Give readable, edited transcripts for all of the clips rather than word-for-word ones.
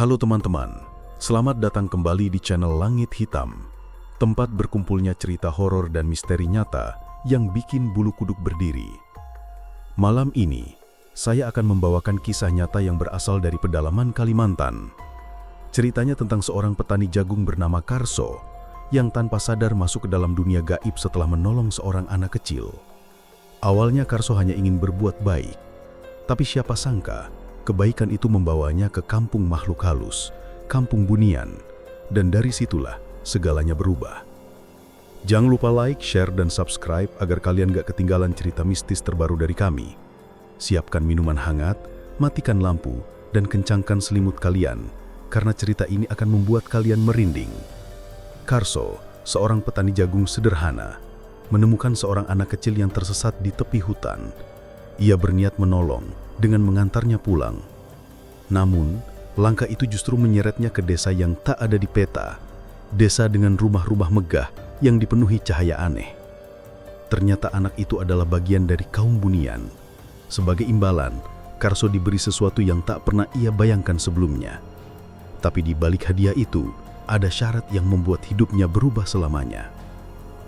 Halo teman-teman, selamat datang kembali di channel Langit Hitam, tempat berkumpulnya cerita horor dan misteri nyata yang bikin bulu kuduk berdiri. Malam ini, saya akan membawakan kisah nyata yang berasal dari pedalaman Kalimantan. Ceritanya tentang seorang petani jagung bernama Karso, yang tanpa sadar masuk ke dalam dunia gaib setelah menolong seorang anak kecil. Awalnya Karso hanya ingin berbuat baik, tapi siapa sangka, kebaikan itu membawanya ke kampung makhluk halus, kampung Bunian, dan dari situlah segalanya berubah. Jangan lupa like, share, dan subscribe agar kalian gak ketinggalan cerita mistis terbaru dari kami. Siapkan minuman hangat, matikan lampu, dan kencangkan selimut kalian, karena cerita ini akan membuat kalian merinding. Karso, seorang petani jagung sederhana, menemukan seorang anak kecil yang tersesat di tepi hutan. Ia berniat menolong dengan mengantarnya pulang. Namun, langkah itu justru menyeretnya ke desa yang tak ada di peta, desa dengan rumah-rumah megah yang dipenuhi cahaya aneh. Ternyata anak itu adalah bagian dari kaum Bunian. Sebagai imbalan, Karso diberi sesuatu yang tak pernah ia bayangkan sebelumnya. Tapi di balik hadiah itu, ada syarat yang membuat hidupnya berubah selamanya.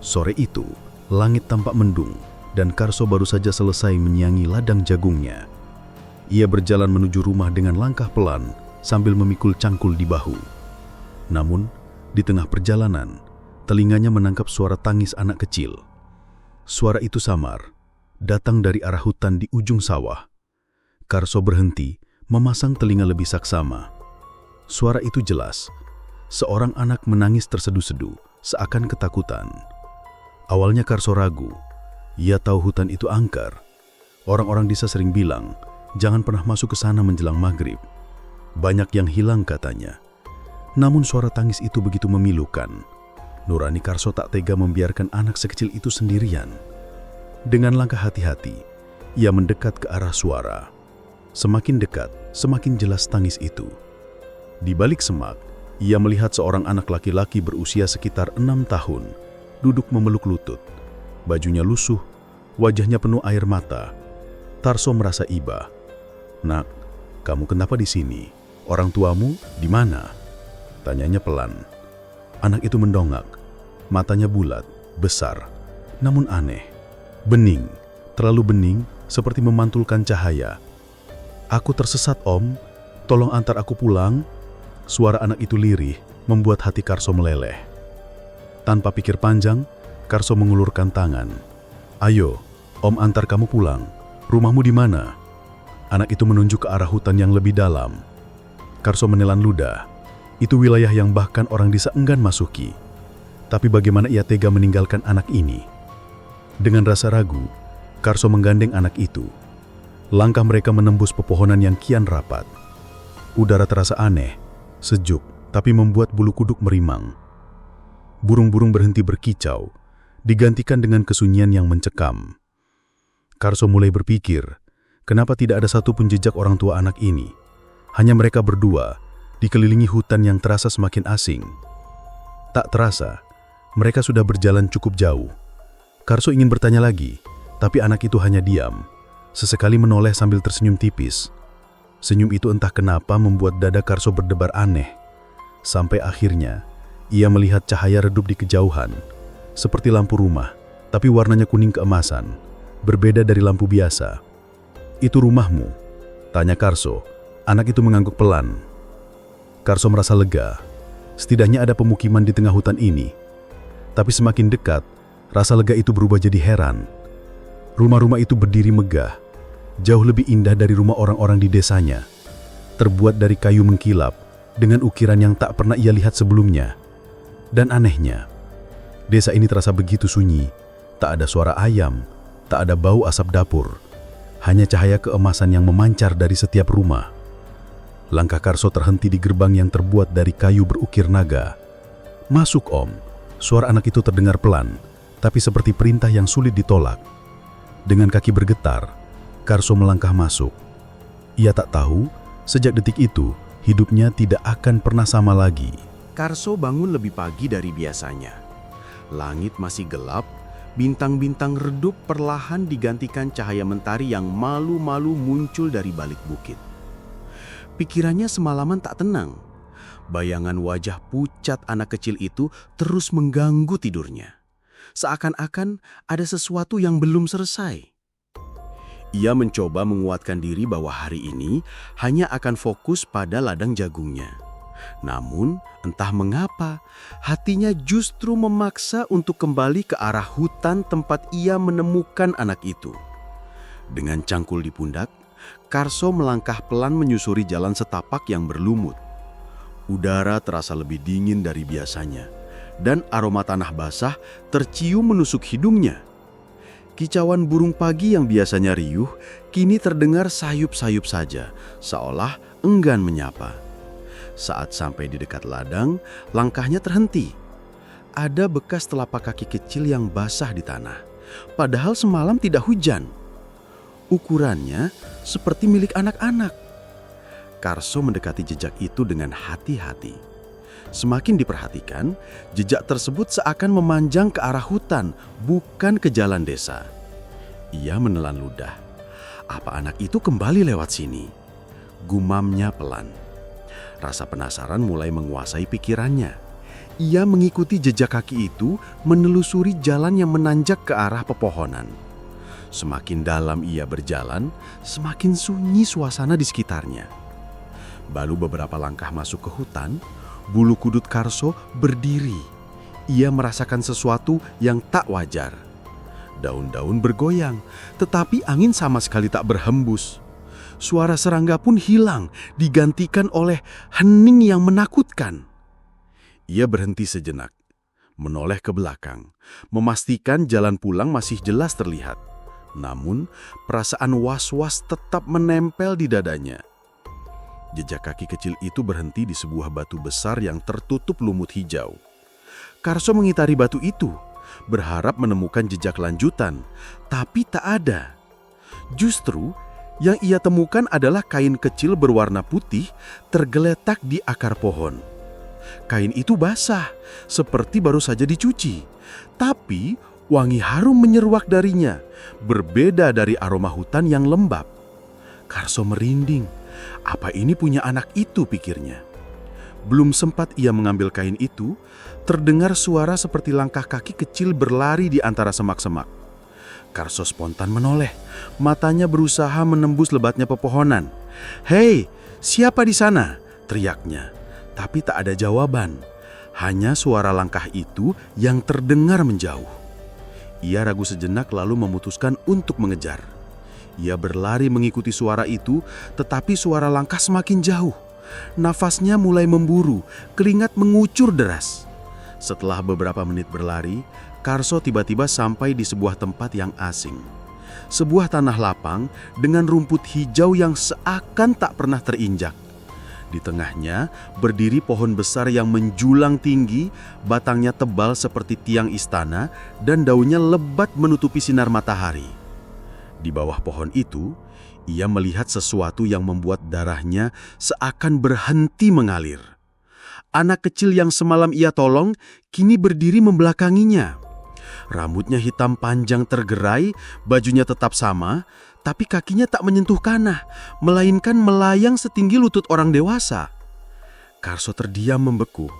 Sore itu, langit tampak mendung, dan Karso baru saja selesai menyiangi ladang jagungnya. Ia berjalan menuju rumah dengan langkah pelan sambil memikul cangkul di bahu. Namun, di tengah perjalanan, telinganya menangkap suara tangis anak kecil. Suara itu samar, datang dari arah hutan di ujung sawah. Karso berhenti, memasang telinga lebih saksama. Suara itu jelas, seorang anak menangis terseduh-seduh, seakan ketakutan. Awalnya Karso ragu. Ia tahu hutan itu angker. Orang-orang desa sering bilang, jangan pernah masuk ke sana menjelang maghrib. Banyak yang hilang katanya. Namun suara tangis itu begitu memilukan. Nurani Karso tak tega membiarkan anak sekecil itu sendirian. Dengan langkah hati-hati, ia mendekat ke arah suara. Semakin dekat, semakin jelas tangis itu. Di balik semak, ia melihat seorang anak laki-laki berusia sekitar 6 tahun, duduk memeluk lutut. Bajunya lusuh, wajahnya penuh air mata. Karso merasa iba. "Nak, kamu kenapa di sini? Orang tuamu di mana?" tanyanya pelan. Anak itu mendongak. Matanya bulat, besar, namun aneh. Bening, terlalu bening, seperti memantulkan cahaya. "Aku tersesat, Om. Tolong antar aku pulang." Suara anak itu lirih, membuat hati Karso meleleh. Tanpa pikir panjang, Karso mengulurkan tangan. "Ayo, Om antar kamu pulang. Rumahmu di mana?" Anak itu menunjuk ke arah hutan yang lebih dalam. Karso menelan ludah. Itu wilayah yang bahkan orang desa enggan masuki. Tapi bagaimana ia tega meninggalkan anak ini? Dengan rasa ragu, Karso menggandeng anak itu. Langkah mereka menembus pepohonan yang kian rapat. Udara terasa aneh, sejuk, tapi membuat bulu kuduk merimang. Burung-burung berhenti berkicau, digantikan dengan kesunyian yang mencekam. Karso mulai berpikir, kenapa tidak ada satupun jejak orang tua anak ini? Hanya mereka berdua, dikelilingi hutan yang terasa semakin asing. Tak terasa, mereka sudah berjalan cukup jauh. Karso ingin bertanya lagi, tapi anak itu hanya diam. Sesekali menoleh sambil tersenyum tipis. Senyum itu entah kenapa membuat dada Karso berdebar aneh. Sampai akhirnya, ia melihat cahaya redup di kejauhan. Seperti lampu rumah, tapi warnanya kuning keemasan, berbeda dari lampu biasa. "Itu rumahmu?" tanya Karso. Anak itu mengangguk pelan. Karso merasa lega. Setidaknya ada pemukiman di tengah hutan ini. Tapi semakin dekat, rasa lega itu berubah jadi heran. Rumah-rumah itu berdiri megah, jauh lebih indah dari rumah orang-orang di desanya. Terbuat dari kayu mengkilap, dengan ukiran yang tak pernah ia lihat sebelumnya. Dan anehnya, desa ini terasa begitu sunyi. Tak ada suara ayam, tak ada bau asap dapur. Hanya cahaya keemasan yang memancar dari setiap rumah. Langkah Karso terhenti di gerbang yang terbuat dari kayu berukir naga. "Masuk, Om." Suara anak itu terdengar pelan, tapi seperti perintah yang sulit ditolak. Dengan kaki bergetar, Karso melangkah masuk. Ia tak tahu, sejak detik itu, hidupnya tidak akan pernah sama lagi. Karso bangun lebih pagi dari biasanya. Langit masih gelap, bintang-bintang redup perlahan digantikan cahaya mentari yang malu-malu muncul dari balik bukit. Pikirannya semalaman tak tenang. Bayangan wajah pucat anak kecil itu terus mengganggu tidurnya. Seakan-akan ada sesuatu yang belum selesai. Ia mencoba menguatkan diri bahwa hari ini hanya akan fokus pada ladang jagungnya. Namun, entah mengapa, hatinya justru memaksa untuk kembali ke arah hutan tempat ia menemukan anak itu. Dengan cangkul di pundak, Karso melangkah pelan menyusuri jalan setapak yang berlumut. Udara terasa lebih dingin dari biasanya, dan aroma tanah basah tercium menusuk hidungnya. Kicauan burung pagi yang biasanya riuh, kini terdengar sayup-sayup saja, seolah enggan menyapa. Saat sampai di dekat ladang, langkahnya terhenti. Ada bekas telapak kaki kecil yang basah di tanah, padahal semalam tidak hujan. Ukurannya seperti milik anak-anak. Karso mendekati jejak itu dengan hati-hati. Semakin diperhatikan, jejak tersebut seakan memanjang ke arah hutan, bukan ke jalan desa. Ia menelan ludah. Apa anak itu kembali lewat sini? Gumamnya pelan. Rasa penasaran mulai menguasai pikirannya. Ia mengikuti jejak kaki itu, menelusuri jalan yang menanjak ke arah pepohonan. Semakin dalam ia berjalan, semakin sunyi suasana di sekitarnya. Baru beberapa langkah masuk ke hutan, bulu kudut Karso berdiri. Ia merasakan sesuatu yang tak wajar. Daun-daun bergoyang, tetapi angin sama sekali tak berhembus. Suara serangga pun hilang, digantikan oleh hening yang menakutkan. Ia berhenti sejenak, menoleh ke belakang, memastikan jalan pulang masih jelas terlihat. Namun, perasaan was-was tetap menempel di dadanya. Jejak kaki kecil itu berhenti di sebuah batu besar yang tertutup lumut hijau. Karso mengitari batu itu, berharap menemukan jejak lanjutan, tapi tak ada. Justru, yang ia temukan adalah kain kecil berwarna putih tergeletak di akar pohon. Kain itu basah, seperti baru saja dicuci, tapi wangi harum menyeruak darinya, berbeda dari aroma hutan yang lembab. Karso merinding. Apa ini punya anak itu, pikirnya. Belum sempat ia mengambil kain itu, terdengar suara seperti langkah kaki kecil berlari di antara semak-semak. Karso spontan menoleh, matanya berusaha menembus lebatnya pepohonan. "Hei, siapa di sana?" teriaknya. Tapi tak ada jawaban, hanya suara langkah itu yang terdengar menjauh. Ia ragu sejenak lalu memutuskan untuk mengejar. Ia berlari mengikuti suara itu, tetapi suara langkah semakin jauh. Nafasnya mulai memburu, keringat mengucur deras. Setelah beberapa menit berlari, Karso tiba-tiba sampai di sebuah tempat yang asing. Sebuah tanah lapang dengan rumput hijau yang seakan tak pernah terinjak. Di tengahnya berdiri pohon besar yang menjulang tinggi, batangnya tebal seperti tiang istana, dan daunnya lebat menutupi sinar matahari. Di bawah pohon itu, ia melihat sesuatu yang membuat darahnya seakan berhenti mengalir. Anak kecil yang semalam ia tolong kini berdiri membelakanginya. Rambutnya hitam panjang tergerai, bajunya tetap sama, tapi kakinya tak menyentuh tanah, melainkan melayang setinggi lutut orang dewasa. Karso terdiam membeku,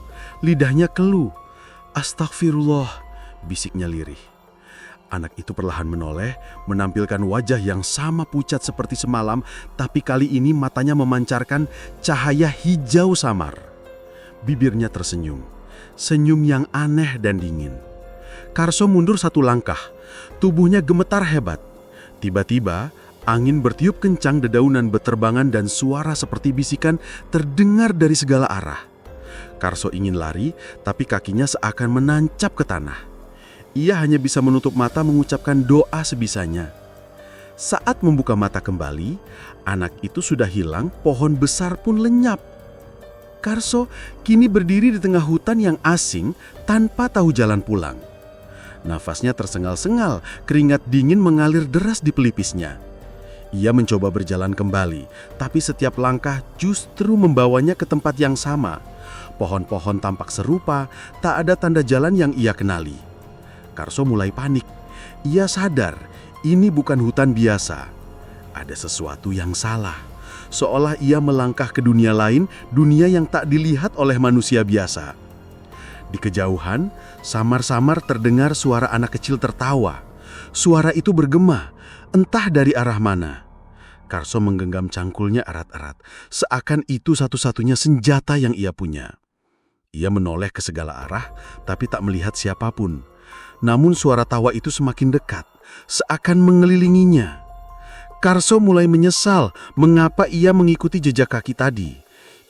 lidahnya keluh. "Astagfirullah," bisiknya lirih. Anak itu perlahan menoleh, menampilkan wajah yang sama pucat seperti semalam, tapi kali ini matanya memancarkan cahaya hijau samar. Bibirnya tersenyum, senyum yang aneh dan dingin. Karso mundur satu langkah, tubuhnya gemetar hebat. Tiba-tiba, angin bertiup kencang, dedaunan berterbangan dan suara seperti bisikan terdengar dari segala arah. Karso ingin lari, tapi kakinya seakan menancap ke tanah. Ia hanya bisa menutup mata mengucapkan doa sebisanya. Saat membuka mata kembali, anak itu sudah hilang, pohon besar pun lenyap. Karso kini berdiri di tengah hutan yang asing tanpa tahu jalan pulang. Nafasnya tersengal-sengal, keringat dingin mengalir deras di pelipisnya. Ia mencoba berjalan kembali, tapi setiap langkah justru membawanya ke tempat yang sama. Pohon-pohon tampak serupa, tak ada tanda jalan yang ia kenali. Karso mulai panik. Ia sadar ini bukan hutan biasa. Ada sesuatu yang salah. seolah ia melangkah ke dunia lain, dunia yang tak dilihat oleh manusia biasa. Di kejauhan, samar-samar terdengar suara anak kecil tertawa. Suara itu bergema, entah dari arah mana. Karso menggenggam cangkulnya erat-erat, seakan itu satu-satunya senjata yang ia punya. Ia menoleh ke segala arah, tapi tak melihat siapapun. Namun suara tawa itu semakin dekat, seakan mengelilinginya. Karso mulai menyesal mengapa ia mengikuti jejak kaki tadi.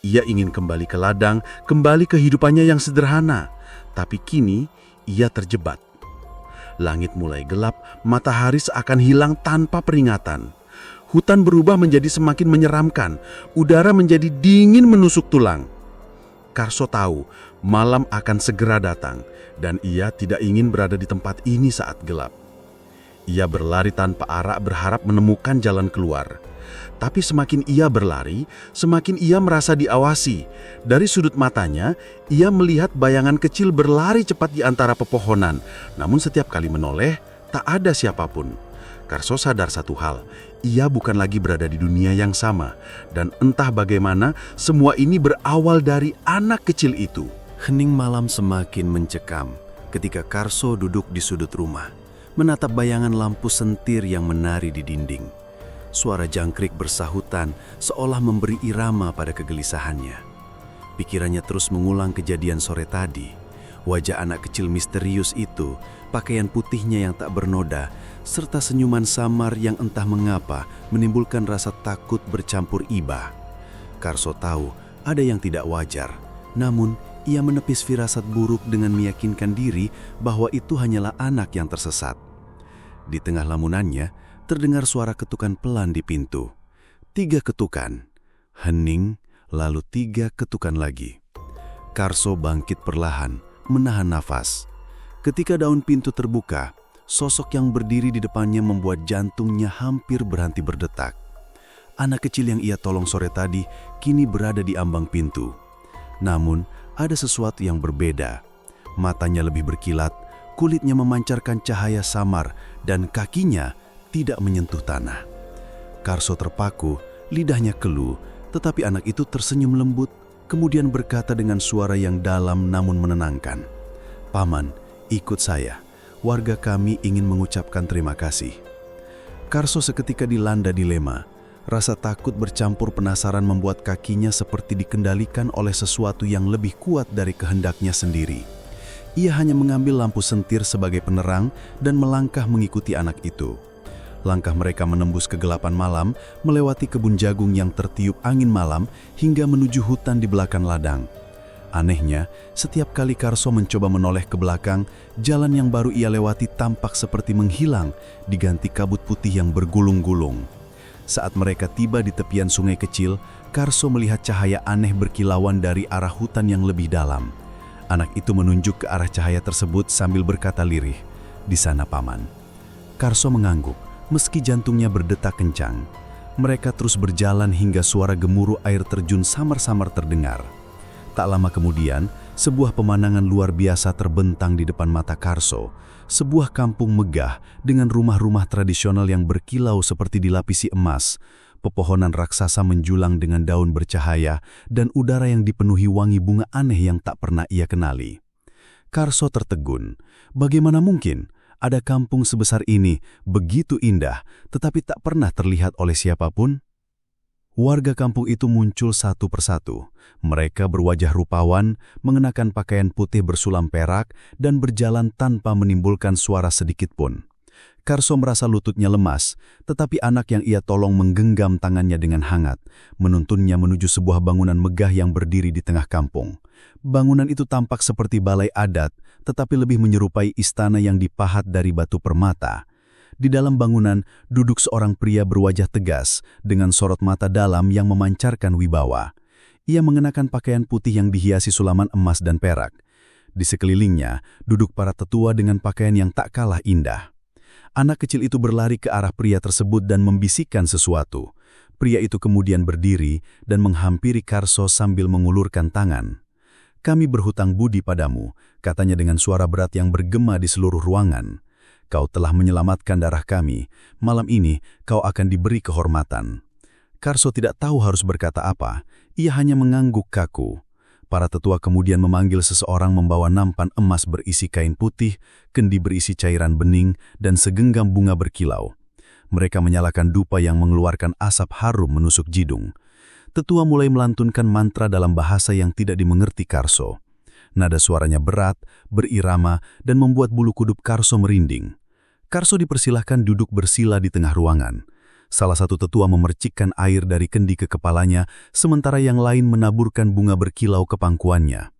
Ia ingin kembali ke ladang, kembali ke kehidupannya yang sederhana. Tapi kini ia terjebak. Langit mulai gelap, matahari seakan hilang tanpa peringatan. Hutan berubah menjadi semakin menyeramkan, udara menjadi dingin menusuk tulang. Karso tahu malam akan segera datang dan ia tidak ingin berada di tempat ini saat gelap. Ia berlari tanpa arah berharap menemukan jalan keluar. Tapi semakin ia berlari, semakin ia merasa diawasi. Dari sudut matanya, ia melihat bayangan kecil berlari cepat di antara pepohonan. Namun setiap kali menoleh, tak ada siapapun. Karso sadar satu hal, ia bukan lagi berada di dunia yang sama. Dan entah bagaimana, semua ini berawal dari anak kecil itu. Hening malam semakin mencekam ketika Karso duduk di sudut rumah, menatap bayangan lampu sentir yang menari di dinding. Suara jangkrik bersahutan seolah memberi irama pada kegelisahannya. Pikirannya terus mengulang kejadian sore tadi. Wajah anak kecil misterius itu, pakaian putihnya yang tak bernoda, serta senyuman samar yang entah mengapa menimbulkan rasa takut bercampur iba. Karso tahu ada yang tidak wajar, namun ia menepis firasat buruk dengan meyakinkan diri bahwa itu hanyalah anak yang tersesat. Di tengah lamunannya, terdengar suara ketukan pelan di pintu. 3 ketukan, hening, lalu 3 ketukan lagi. Karso bangkit perlahan, menahan nafas. Ketika daun pintu terbuka, sosok yang berdiri di depannya membuat jantungnya hampir berhenti berdetak. Anak kecil yang ia tolong sore tadi kini berada di ambang pintu. Namun, ada sesuatu yang berbeda. Matanya lebih berkilat, kulitnya memancarkan cahaya samar, dan kakinya tidak menyentuh tanah. Karso terpaku, lidahnya keluh, tetapi anak itu tersenyum lembut, kemudian berkata dengan suara yang dalam namun menenangkan, "Paman, ikut saya. Warga kami ingin mengucapkan terima kasih." Karso seketika dilanda dilema. Rasa takut bercampur penasaran membuat kakinya seperti dikendalikan oleh sesuatu yang lebih kuat dari kehendaknya sendiri. Ia hanya mengambil lampu sentir sebagai penerang dan melangkah mengikuti anak itu. Langkah mereka menembus kegelapan malam, melewati kebun jagung yang tertiup angin malam hingga menuju hutan di belakang ladang. Anehnya, setiap kali Karso mencoba menoleh ke belakang, jalan yang baru ia lewati tampak seperti menghilang, diganti kabut putih yang bergulung-gulung. Saat mereka tiba di tepian sungai kecil, Karso melihat cahaya aneh berkilauan dari arah hutan yang lebih dalam. Anak itu menunjuk ke arah cahaya tersebut sambil berkata lirih, "Di sana, Paman." Karso mengangguk, meski jantungnya berdetak kencang. Mereka terus berjalan hingga suara gemuruh air terjun samar-samar terdengar. Tak lama kemudian, sebuah pemandangan luar biasa terbentang di depan mata Karso. Sebuah kampung megah dengan rumah-rumah tradisional yang berkilau seperti dilapisi emas. Pepohonan raksasa menjulang dengan daun bercahaya dan udara yang dipenuhi wangi bunga aneh yang tak pernah ia kenali. Karso tertegun. Bagaimana mungkin ada kampung sebesar ini, begitu indah, tetapi tak pernah terlihat oleh siapapun? Warga kampung itu muncul satu persatu. Mereka berwajah rupawan, mengenakan pakaian putih bersulam perak, dan berjalan tanpa menimbulkan suara sedikit pun. Karso merasa lututnya lemas, tetapi anak yang ia tolong menggenggam tangannya dengan hangat, menuntunnya menuju sebuah bangunan megah yang berdiri di tengah kampung. Bangunan itu tampak seperti balai adat, tetapi lebih menyerupai istana yang dipahat dari batu permata. Di dalam bangunan, duduk seorang pria berwajah tegas, dengan sorot mata dalam yang memancarkan wibawa. Ia mengenakan pakaian putih yang dihiasi sulaman emas dan perak. Di sekelilingnya, duduk para tetua dengan pakaian yang tak kalah indah. Anak kecil itu berlari ke arah pria tersebut dan membisikkan sesuatu. Pria itu kemudian berdiri dan menghampiri Karso sambil mengulurkan tangan. "Kami berhutang budi padamu," katanya dengan suara berat yang bergema di seluruh ruangan. "Kau telah menyelamatkan darah kami. Malam ini kau akan diberi kehormatan." Karso tidak tahu harus berkata apa, ia hanya mengangguk kaku. Para tetua kemudian memanggil seseorang membawa nampan emas berisi kain putih, kendi berisi cairan bening, dan segenggam bunga berkilau. Mereka menyalakan dupa yang mengeluarkan asap harum menusuk jidung. Tetua mulai melantunkan mantra dalam bahasa yang tidak dimengerti Karso. Nada suaranya berat, berirama, dan membuat bulu kuduk Karso merinding. Karso dipersilahkan duduk bersila di tengah ruangan. Salah satu tetua memercikkan air dari kendi ke kepalanya, sementara yang lain menaburkan bunga berkilau ke pangkuannya.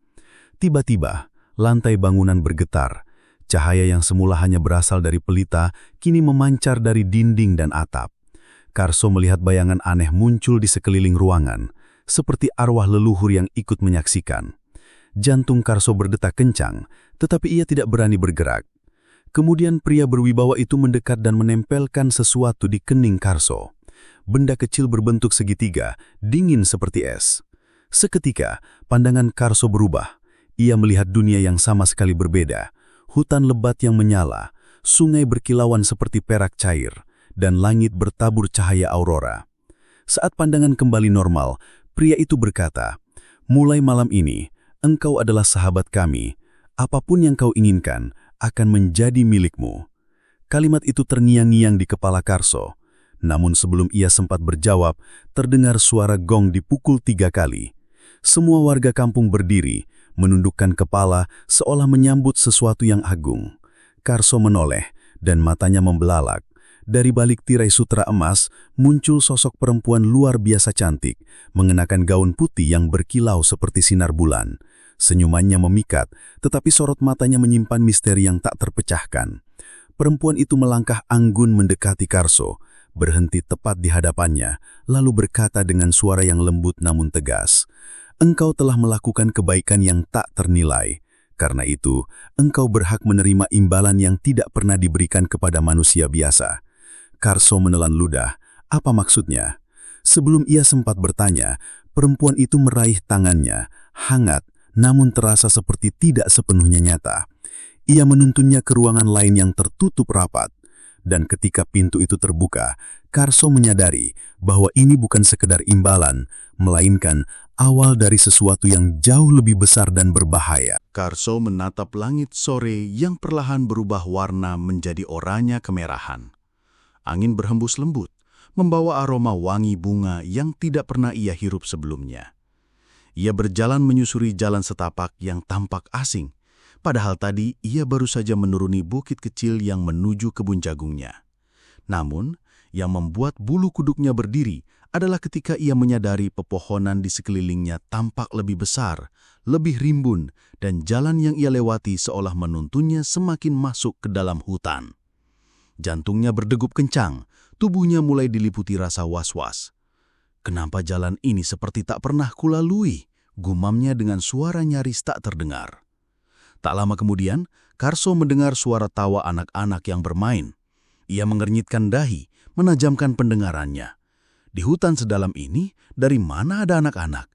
Tiba-tiba, lantai bangunan bergetar. Cahaya yang semula hanya berasal dari pelita, kini memancar dari dinding dan atap. Karso melihat bayangan aneh muncul di sekeliling ruangan, seperti arwah leluhur yang ikut menyaksikan. Jantung Karso berdetak kencang, tetapi ia tidak berani bergerak. Kemudian pria berwibawa itu mendekat dan menempelkan sesuatu di kening Karso. Benda kecil berbentuk segitiga, dingin seperti es. Seketika, pandangan Karso berubah. Ia melihat dunia yang sama sekali berbeda. Hutan lebat yang menyala, sungai berkilauan seperti perak cair, dan langit bertabur cahaya aurora. Saat pandangan kembali normal, pria itu berkata, "Mulai malam ini, engkau adalah sahabat kami. Apapun yang kau inginkan akan menjadi milikmu." Kalimat itu terngiang-ngiang di kepala Karso. Namun sebelum ia sempat berjawab, terdengar suara gong dipukul 3 kali. Semua warga kampung berdiri, menundukkan kepala seolah menyambut sesuatu yang agung. Karso menoleh dan matanya membelalak. Dari balik tirai sutra emas, muncul sosok perempuan luar biasa cantik, mengenakan gaun putih yang berkilau seperti sinar bulan. Senyumannya memikat, tetapi sorot matanya menyimpan misteri yang tak terpecahkan. Perempuan itu melangkah anggun mendekati Karso, berhenti tepat di hadapannya, lalu berkata dengan suara yang lembut namun tegas, "Engkau telah melakukan kebaikan yang tak ternilai. Karena itu, engkau berhak menerima imbalan yang tidak pernah diberikan kepada manusia biasa." Karso menelan ludah. Apa maksudnya? Sebelum ia sempat bertanya, perempuan itu meraih tangannya, hangat, namun terasa seperti tidak sepenuhnya nyata. Ia menuntunnya ke ruangan lain yang tertutup rapat. Dan ketika pintu itu terbuka, Karso menyadari bahwa ini bukan sekedar imbalan, melainkan awal dari sesuatu yang jauh lebih besar dan berbahaya. Karso menatap langit sore yang perlahan berubah warna menjadi oranye kemerahan. Angin berhembus lembut, membawa aroma wangi bunga yang tidak pernah ia hirup sebelumnya. Ia berjalan menyusuri jalan setapak yang tampak asing, padahal tadi ia baru saja menuruni bukit kecil yang menuju kebun jagungnya. Namun, yang membuat bulu kuduknya berdiri adalah ketika ia menyadari pepohonan di sekelilingnya tampak lebih besar, lebih rimbun, dan jalan yang ia lewati seolah menuntunnya semakin masuk ke dalam hutan. Jantungnya berdegup kencang, tubuhnya mulai diliputi rasa was-was. "Kenapa jalan ini seperti tak pernah kulalui?" gumamnya dengan suara nyaris tak terdengar. Tak lama kemudian, Karso mendengar suara tawa anak-anak yang bermain. Ia mengernyitkan dahi, menajamkan pendengarannya. Di hutan sedalam ini, dari mana ada anak-anak?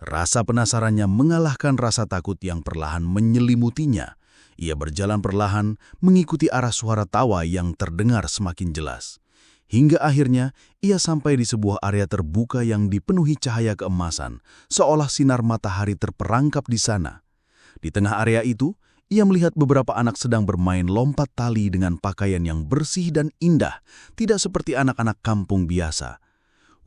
Rasa penasarannya mengalahkan rasa takut yang perlahan menyelimutinya. Ia berjalan perlahan, mengikuti arah suara tawa yang terdengar semakin jelas. Hingga akhirnya, ia sampai di sebuah area terbuka yang dipenuhi cahaya keemasan, seolah sinar matahari terperangkap di sana. Di tengah area itu, ia melihat beberapa anak sedang bermain lompat tali dengan pakaian yang bersih dan indah, tidak seperti anak-anak kampung biasa.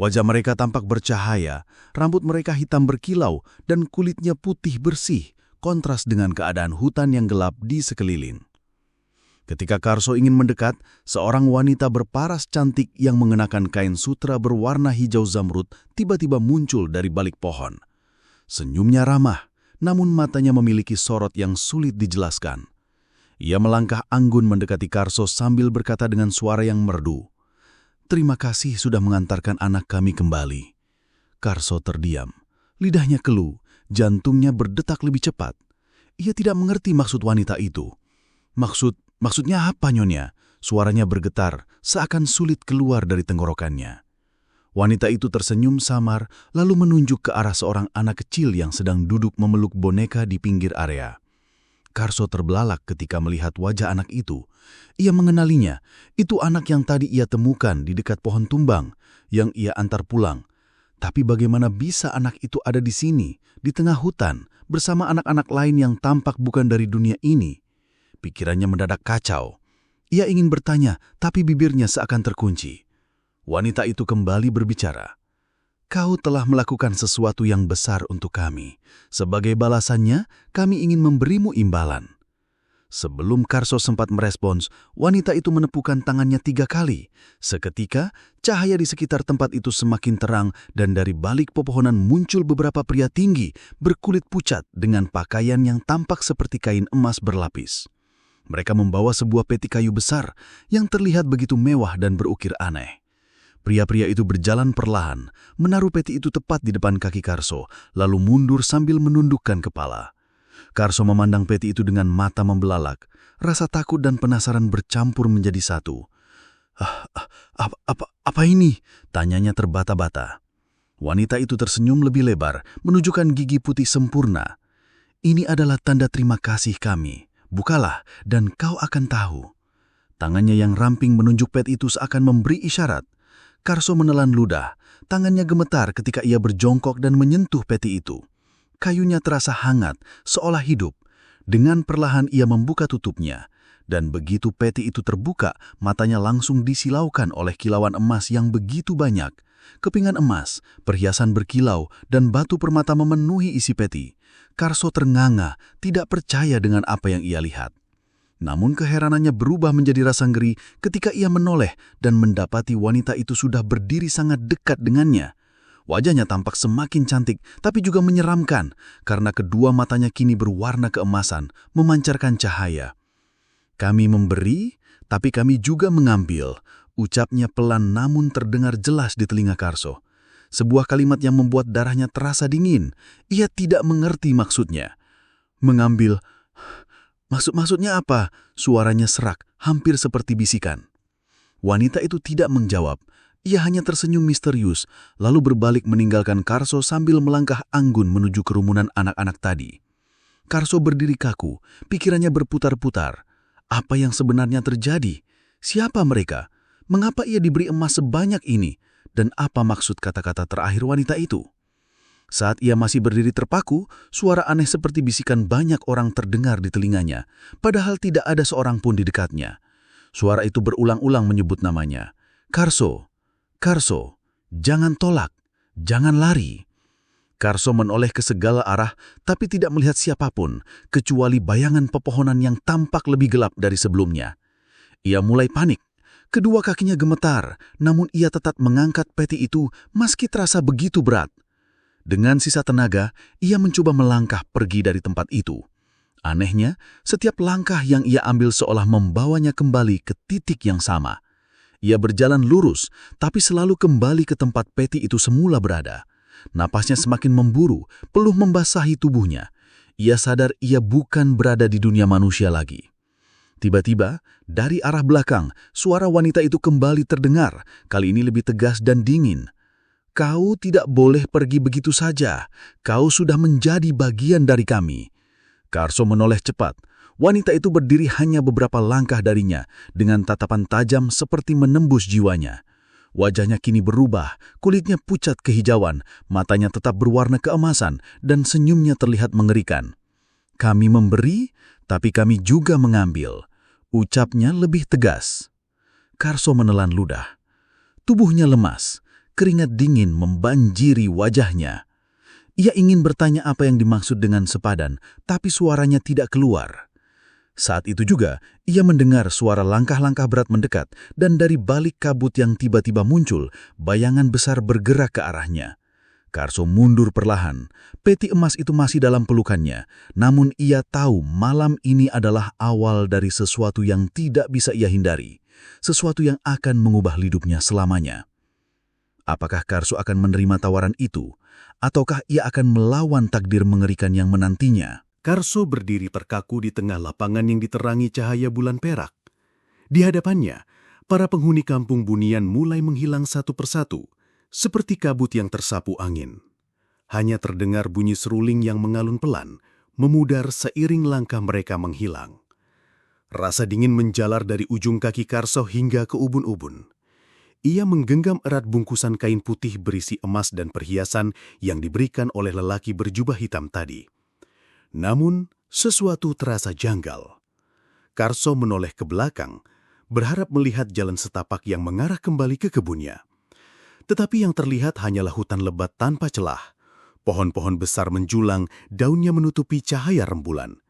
Wajah mereka tampak bercahaya, rambut mereka hitam berkilau, dan kulitnya putih bersih, kontras dengan keadaan hutan yang gelap di sekeliling. Ketika Karso ingin mendekat, seorang wanita berparas cantik yang mengenakan kain sutra berwarna hijau zamrud tiba-tiba muncul dari balik pohon. Senyumnya ramah, namun matanya memiliki sorot yang sulit dijelaskan. Ia melangkah anggun mendekati Karso sambil berkata dengan suara yang merdu, "Terima kasih sudah mengantarkan anak kami kembali." Karso terdiam, lidahnya keluh, jantungnya berdetak lebih cepat. Ia tidak mengerti maksud wanita itu. Maksudnya apa, Nyonya? Suaranya bergetar, seakan sulit keluar dari tenggorokannya. Wanita itu tersenyum samar, lalu menunjuk ke arah seorang anak kecil yang sedang duduk memeluk boneka di pinggir area. Karso terbelalak ketika melihat wajah anak itu. Ia mengenalinya. Itu anak yang tadi ia temukan di dekat pohon tumbang yang ia antar pulang. Tapi bagaimana bisa anak itu ada di sini, di tengah hutan, bersama anak-anak lain yang tampak bukan dari dunia ini? Pikirannya mendadak kacau. Ia ingin bertanya, tapi bibirnya seakan terkunci. Wanita itu kembali berbicara. Kau telah melakukan sesuatu yang besar untuk kami. Sebagai balasannya, kami ingin memberimu imbalan. Sebelum Karso sempat merespons, wanita itu menepukkan tangannya 3 kali. Seketika, cahaya di sekitar tempat itu semakin terang dan dari balik pepohonan muncul beberapa pria tinggi, berkulit pucat dengan pakaian yang tampak seperti kain emas berlapis. Mereka membawa sebuah peti kayu besar yang terlihat begitu mewah dan berukir aneh. Pria-pria itu berjalan perlahan, menaruh peti itu tepat di depan kaki Karso, lalu mundur sambil menundukkan kepala. Karso memandang peti itu dengan mata membelalak. Rasa takut dan penasaran bercampur menjadi satu. Apa ini? Tanyanya terbata-bata. Wanita itu tersenyum lebih lebar, menunjukkan gigi putih sempurna. Ini adalah tanda terima kasih kami. Bukalah, dan kau akan tahu. Tangannya yang ramping menunjuk peti itu seakan memberi isyarat. Karso menelan ludah. Tangannya gemetar ketika ia berjongkok dan menyentuh peti itu. Kayunya terasa hangat, seolah hidup. Dengan perlahan ia membuka tutupnya. Dan begitu peti itu terbuka, matanya langsung disilaukan oleh kilauan emas yang begitu banyak. Kepingan emas, perhiasan berkilau, dan batu permata memenuhi isi peti. Karso ternganga, tidak percaya dengan apa yang ia lihat. Namun keheranannya berubah menjadi rasa ngeri ketika ia menoleh dan mendapati wanita itu sudah berdiri sangat dekat dengannya. Wajahnya tampak semakin cantik, tapi juga menyeramkan, karena kedua matanya kini berwarna keemasan, memancarkan cahaya. Kami memberi, tapi kami juga mengambil, ucapnya pelan namun terdengar jelas di telinga Karso. Sebuah kalimat yang membuat darahnya terasa dingin. Ia tidak mengerti maksudnya. Mengambil... Maksudnya apa? Suaranya serak, hampir seperti bisikan. Wanita itu tidak menjawab. Ia hanya tersenyum misterius, lalu berbalik meninggalkan Karso sambil melangkah anggun menuju kerumunan anak-anak tadi. Karso berdiri kaku, pikirannya berputar-putar. Apa yang sebenarnya terjadi? Siapa mereka? Mengapa ia diberi emas sebanyak ini? Dan apa maksud kata-kata terakhir wanita itu? Saat ia masih berdiri terpaku, suara aneh seperti bisikan banyak orang terdengar di telinganya, padahal tidak ada seorang pun di dekatnya. Suara itu berulang-ulang menyebut namanya. Karso, Karso, jangan tolak, jangan lari. Karso menoleh ke segala arah, tapi tidak melihat siapapun, kecuali bayangan pepohonan yang tampak lebih gelap dari sebelumnya. Ia mulai panik. Kedua kakinya gemetar, namun ia tetap mengangkat peti itu meski terasa begitu berat. Dengan sisa tenaga, ia mencoba melangkah pergi dari tempat itu. Anehnya, setiap langkah yang ia ambil seolah membawanya kembali ke titik yang sama. Ia berjalan lurus, tapi selalu kembali ke tempat peti itu semula berada. Napasnya semakin memburu, peluh membasahi tubuhnya. Ia sadar ia bukan berada di dunia manusia lagi. Tiba-tiba, dari arah belakang, suara wanita itu kembali terdengar, kali ini lebih tegas dan dingin. Kau tidak boleh pergi begitu saja. Kau sudah menjadi bagian dari kami. Karso menoleh cepat. Wanita itu berdiri hanya beberapa langkah darinya, dengan tatapan tajam seperti menembus jiwanya. Wajahnya kini berubah, kulitnya pucat kehijauan, matanya tetap berwarna keemasan, dan senyumnya terlihat mengerikan. Kami memberi, tapi kami juga mengambil. Ucapnya lebih tegas. Karso menelan ludah. Tubuhnya lemas. Keringat dingin membanjiri wajahnya. Ia ingin bertanya apa yang dimaksud dengan sepadan, tapi suaranya tidak keluar. Saat itu juga, ia mendengar suara langkah-langkah berat mendekat, dan dari balik kabut yang tiba-tiba muncul, bayangan besar bergerak ke arahnya. Karso mundur perlahan. Peti emas itu masih dalam pelukannya, namun ia tahu malam ini adalah awal dari sesuatu yang tidak bisa ia hindari, sesuatu yang akan mengubah hidupnya selamanya. Apakah Karso akan menerima tawaran itu, ataukah ia akan melawan takdir mengerikan yang menantinya? Karso berdiri terkaku di tengah lapangan yang diterangi cahaya bulan perak. Di hadapannya, para penghuni kampung Bunian mulai menghilang satu persatu, seperti kabut yang tersapu angin. Hanya terdengar bunyi seruling yang mengalun pelan, memudar seiring langkah mereka menghilang. Rasa dingin menjalar dari ujung kaki Karso hingga ke ubun-ubun. Ia menggenggam erat bungkusan kain putih berisi emas dan perhiasan yang diberikan oleh lelaki berjubah hitam tadi. Namun, sesuatu terasa janggal. Karso menoleh ke belakang, berharap melihat jalan setapak yang mengarah kembali ke kebunnya. Tetapi yang terlihat hanyalah hutan lebat tanpa celah. Pohon-pohon besar menjulang, daunnya menutupi cahaya rembulan.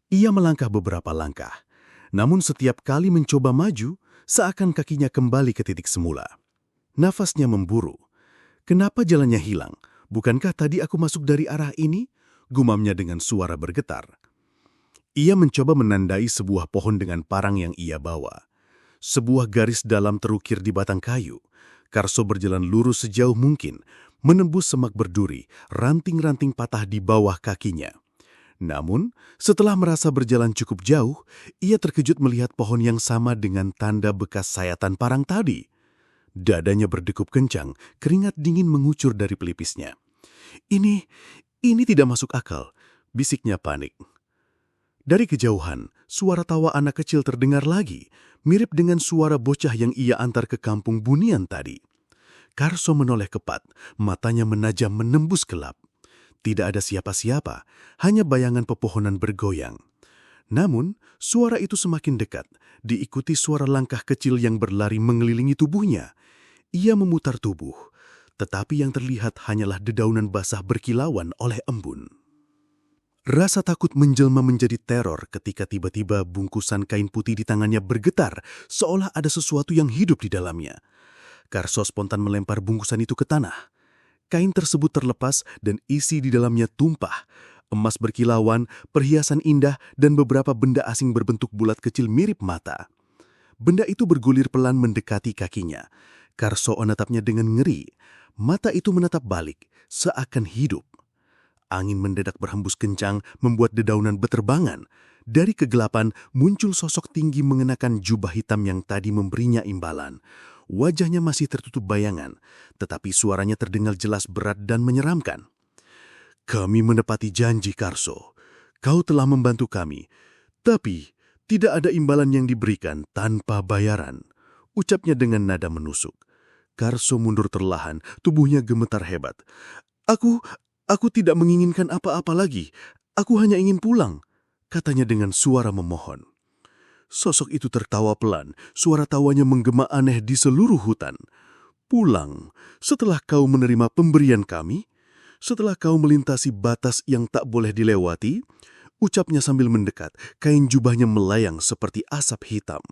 Ia melangkah beberapa langkah, namun setiap kali mencoba maju, seakan kakinya kembali ke titik semula. Nafasnya memburu. Kenapa jalannya hilang? Bukankah tadi aku masuk dari arah ini? Gumamnya dengan suara bergetar. Ia mencoba menandai sebuah pohon dengan parang yang ia bawa. Sebuah garis dalam terukir di batang kayu. Karso berjalan lurus sejauh mungkin, menembus semak berduri, ranting-ranting patah di bawah kakinya. Namun, setelah merasa berjalan cukup jauh, ia terkejut melihat pohon yang sama dengan tanda bekas sayatan parang tadi. Dadanya berdekup kencang, keringat dingin mengucur dari pelipisnya. Ini tidak masuk akal, bisiknya panik. Dari kejauhan, suara tawa anak kecil terdengar lagi, mirip dengan suara bocah yang ia antar ke kampung Bunian tadi. Karso menoleh kepat, matanya menajam menembus gelap. Tidak ada siapa-siapa, hanya bayangan pepohonan bergoyang. Namun, suara itu semakin dekat, diikuti suara langkah kecil yang berlari mengelilingi tubuhnya. Ia memutar tubuh, tetapi yang terlihat hanyalah dedaunan basah berkilauan oleh embun. Rasa takut menjelma menjadi teror ketika tiba-tiba bungkusan kain putih di tangannya bergetar, seolah ada sesuatu yang hidup di dalamnya. Karso spontan melempar bungkusan itu ke tanah. Kain tersebut terlepas dan isi di dalamnya tumpah. Emas berkilauan, perhiasan indah, dan beberapa benda asing berbentuk bulat kecil mirip mata. Benda itu bergulir pelan mendekati kakinya. Karso menatapnya dengan ngeri. Mata itu menatap balik, seakan hidup. Angin mendadak berhembus kencang, membuat dedaunan beterbangan. Dari kegelapan, muncul sosok tinggi mengenakan jubah hitam yang tadi memberinya imbalan. Wajahnya masih tertutup bayangan, tetapi suaranya terdengar jelas berat dan menyeramkan. Kami menepati janji, Karso. Kau telah membantu kami, tapi tidak ada imbalan yang diberikan tanpa bayaran. Ucapnya dengan nada menusuk. Karso mundur terlahan, tubuhnya gemetar hebat. Aku tidak menginginkan apa-apa lagi. Aku hanya ingin pulang, katanya dengan suara memohon. Sosok itu tertawa pelan, suara tawanya menggema aneh di seluruh hutan. Pulang, setelah kau menerima pemberian kami, setelah kau melintasi batas yang tak boleh dilewati, ucapnya sambil mendekat, kain jubahnya melayang seperti asap hitam.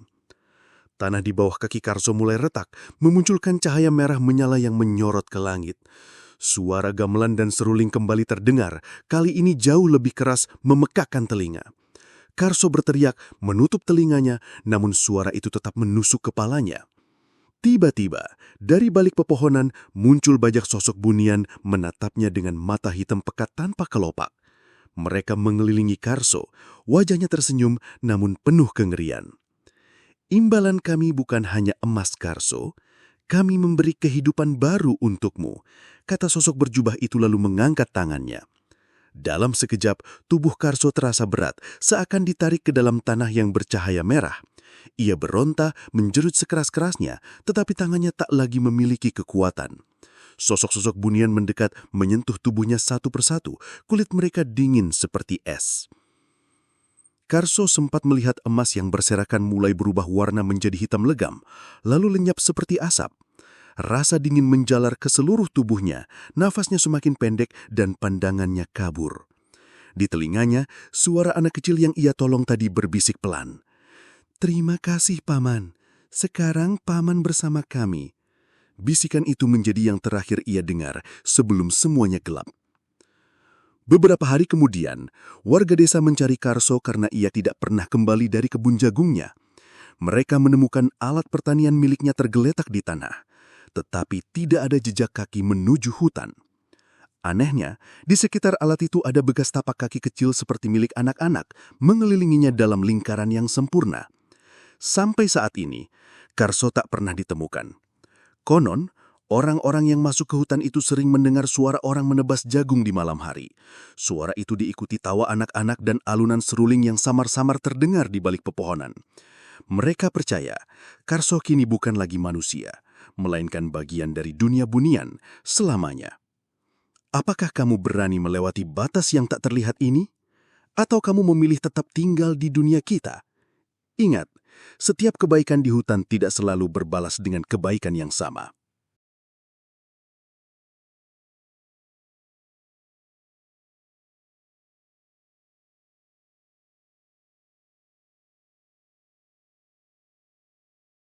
Tanah di bawah kaki Karso mulai retak, memunculkan cahaya merah menyala yang menyorot ke langit. Suara gamelan dan seruling kembali terdengar, kali ini jauh lebih keras memekakkan telinga. Karso berteriak, menutup telinganya, namun suara itu tetap menusuk kepalanya. Tiba-tiba, dari balik pepohonan muncul bajak sosok Bunian menatapnya dengan mata hitam pekat tanpa kelopak. Mereka mengelilingi Karso, wajahnya tersenyum namun penuh kengerian. Imbalan kami bukan hanya emas, Karso. Kami memberi kehidupan baru untukmu, kata sosok berjubah itu lalu mengangkat tangannya. Dalam sekejap, tubuh Karso terasa berat, seakan ditarik ke dalam tanah yang bercahaya merah. Ia beronta, menjerut sekeras-kerasnya, tetapi tangannya tak lagi memiliki kekuatan. Sosok-sosok Bunian mendekat, menyentuh tubuhnya satu persatu, kulit mereka dingin seperti es. Karso sempat melihat emas yang berserakan mulai berubah warna menjadi hitam legam, lalu lenyap seperti asap. Rasa dingin menjalar ke seluruh tubuhnya, nafasnya semakin pendek dan pandangannya kabur. Di telinganya, suara anak kecil yang ia tolong tadi berbisik pelan. Terima kasih, Paman. Sekarang Paman bersama kami. Bisikan itu menjadi yang terakhir ia dengar sebelum semuanya gelap. Beberapa hari kemudian, warga desa mencari Karso karena ia tidak pernah kembali dari kebun jagungnya. Mereka menemukan alat pertanian miliknya tergeletak di tanah. Tetapi tidak ada jejak kaki menuju hutan. Anehnya, di sekitar alat itu ada bekas tapak kaki kecil seperti milik anak-anak, mengelilinginya dalam lingkaran yang sempurna. Sampai saat ini, Karso tak pernah ditemukan. Konon, Orang-orang yang masuk ke hutan itu sering mendengar suara orang menebas jagung di malam hari. Suara itu diikuti tawa anak-anak dan alunan seruling yang samar-samar terdengar di balik pepohonan. Mereka percaya Karso kini bukan lagi manusia, melainkan bagian dari dunia bunian selamanya. Apakah kamu berani melewati batas yang tak terlihat ini? Atau kamu memilih tetap tinggal di dunia kita? Ingat, setiap kebaikan di hutan tidak selalu berbalas dengan kebaikan yang sama.